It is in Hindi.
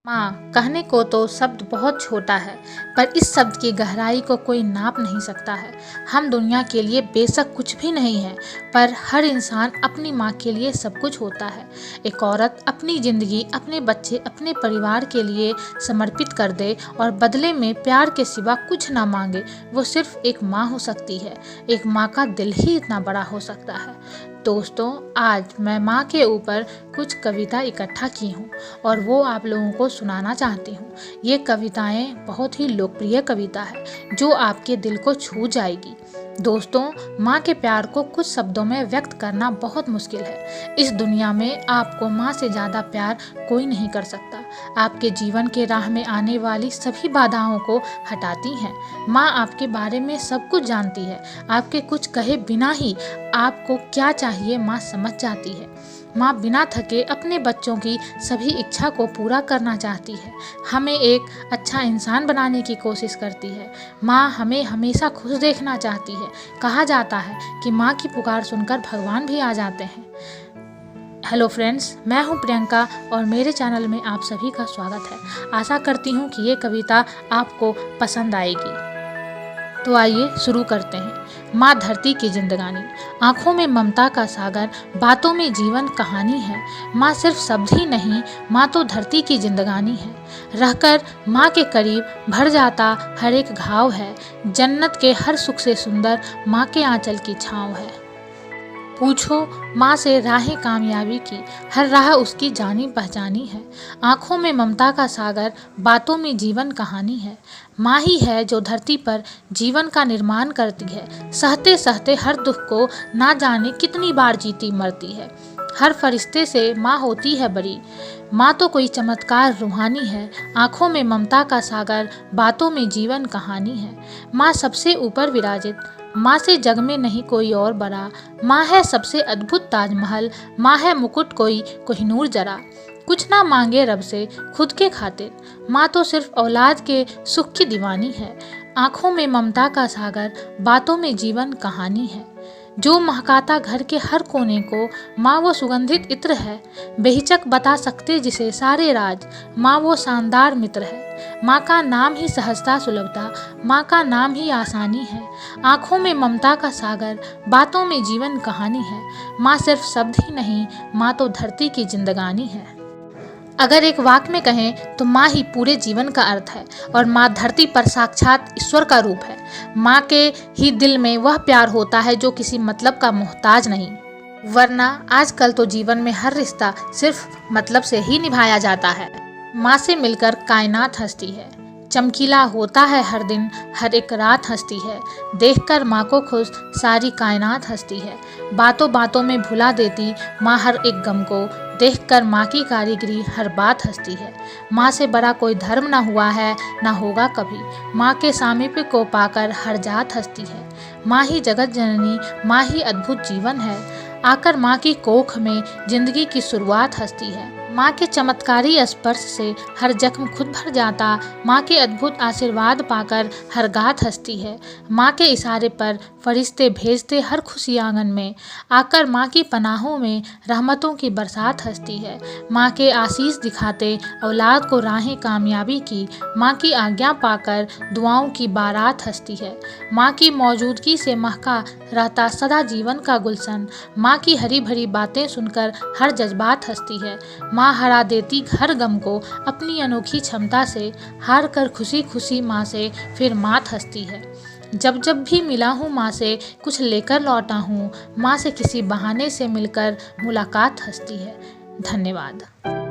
माँ कहने को तो शब्द बहुत छोटा है, पर इस शब्द की गहराई को कोई नाप नहीं सकता है। हम दुनिया के लिए बेशक कुछ भी नहीं है, पर हर इंसान अपनी माँ के लिए सब कुछ होता है। एक औरत अपनी ज़िंदगी, अपने बच्चे, अपने परिवार के लिए समर्पित कर दे और बदले में प्यार के सिवा कुछ ना मांगे, वो सिर्फ एक माँ हो सकती है। एक माँ का दिल ही इतना बड़ा हो सकता है। दोस्तों, आज मैं माँ के ऊपर कुछ कविता इकट्ठा की हूँ और वो आप लोगों को सुनाना चाहती हूँ। ये कविताएं बहुत ही लोकप्रिय कविता है जो आपके दिल को छू जाएगी। दोस्तों, माँ के प्यार को कुछ शब्दों में व्यक्त करना बहुत मुश्किल है। इस दुनिया में आपको माँ से ज़्यादा प्यार कोई नहीं कर सकता। आपके जीवन के राह में आने वाली सभी बाधाओं को हटाती हैं। माँ आपके बारे में सब कुछ जानती है। आपके कुछ कहे बिना ही आपको क्या चाहिए माँ समझ जाती है। माँ बिना थके अपने बच्चों की सभी इच्छा को पूरा करना चाहती है। हमें एक अच्छा इंसान बनाने की कोशिश करती है। माँ हमें हमेशा खुश देखना चाहती है। कहा जाता है कि माँ की पुकार सुनकर भगवान भी आ जाते हैं। हेलो फ्रेंड्स, मैं हूँ प्रियंका और मेरे चैनल में आप सभी का स्वागत है। आशा करती हूँ कि ये कविता आपको पसंद आएगी। तो आइए शुरू करते हैं। माँ धरती की जिंदगानी। आँखों में ममता का सागर, बातों में जीवन कहानी है। माँ सिर्फ शब्द ही नहीं, माँ तो धरती की जिंदगानी है। रहकर माँ के करीब भर जाता हर एक घाव है। जन्नत के हर सुख से सुंदर माँ के आंचल की छाँव है। पूछो माँ से राहें कामयाबी की, हर राह उसकी जानी पहचानी है। आँखों में ममता का सागर, बातों में जीवन कहानी है। माँ ही है जो धरती पर जीवन का निर्माण करती है। सहते सहते हर दुख को ना जाने कितनी बार जीती मरती है। हर फरिश्ते से माँ होती है बड़ी। माँ तो कोई चमत्कार रूहानी है। आँखों में ममता का सागर, बातों में जीवन कहानी है। माँ सबसे ऊपर विराजित, माँ से जग में नहीं कोई और बड़ा। माँ है सबसे अद्भुत ताजमहल, माँ है मुकुट कोई कोहिनूर जरा। कुछ ना मांगे रब से खुद के खातिर, माँ तो सिर्फ औलाद के सुख की दीवानी है। आँखों में ममता का सागर, बातों में जीवन कहानी है। जो महकाता घर के हर कोने को, माँ वो सुगंधित इत्र है। बेहिचक बता सकते जिसे सारे राज, माँ वो शानदार मित्र है। माँ का नाम ही सहजता सुलभता, माँ का नाम ही आसानी है। आँखों में ममता का सागर, बातों में जीवन कहानी है। माँ सिर्फ शब्द ही नहीं, माँ तो धरती की जिंदगानी है। अगर एक वाक्य में कहें तो माँ ही पूरे जीवन का अर्थ है और माँ धरती पर साक्षात ईश्वर का रूप है। माँ के ही दिल में वह प्यार होता है जो किसी मतलब का मोहताज नहीं। वरना आजकल तो जीवन में हर रिश्ता सिर्फ मतलब से ही निभाया जाता है। माँ से मिलकर कायनात हंसती है। चमकीला होता है हर दिन, हर एक रात हंसती है। देखकर माँ को खुश सारी कायनात हंसती है। बातों बातों में भुला देती माँ हर एक गम को। देखकर माँ की कारीगरी हर बात हंसती है। माँ से बड़ा कोई धर्म ना हुआ है, ना होगा कभी। माँ के सामीप्य को पाकर हर जात हंसती है। माँ ही जगत जननी, माँ ही अद्भुत जीवन है। आकर माँ की कोख में जिंदगी की शुरुआत हंसती है। माँ के चमत्कारी स्पर्श से हर जख्म खुद भर जाता। माँ के अद्भुत आशीर्वाद पाकर हर गात हंसती है। माँ के इशारे पर फरिश्ते भेजते हर खुशी आंगन में। आकर माँ की पनाहों में रहमतों की बरसात हंसती है। माँ के आशीष दिखाते औलाद को राहें कामयाबी की। माँ की आज्ञा पाकर दुआओं की बारात हंसती है। माँ की मौजूदगी से महका रहता सदा जीवन का गुलशन। माँ की हरी भरी बातें सुनकर हर जज्बात हंसती है। माँ हरा देती हर गम को अपनी अनोखी क्षमता से। हार कर खुशी खुशी माँ से फिर मात हंसती है। जब जब भी मिला हूँ माँ से कुछ लेकर लौटा हूँ। माँ से किसी बहाने से मिलकर मुलाकात हंसती है। धन्यवाद।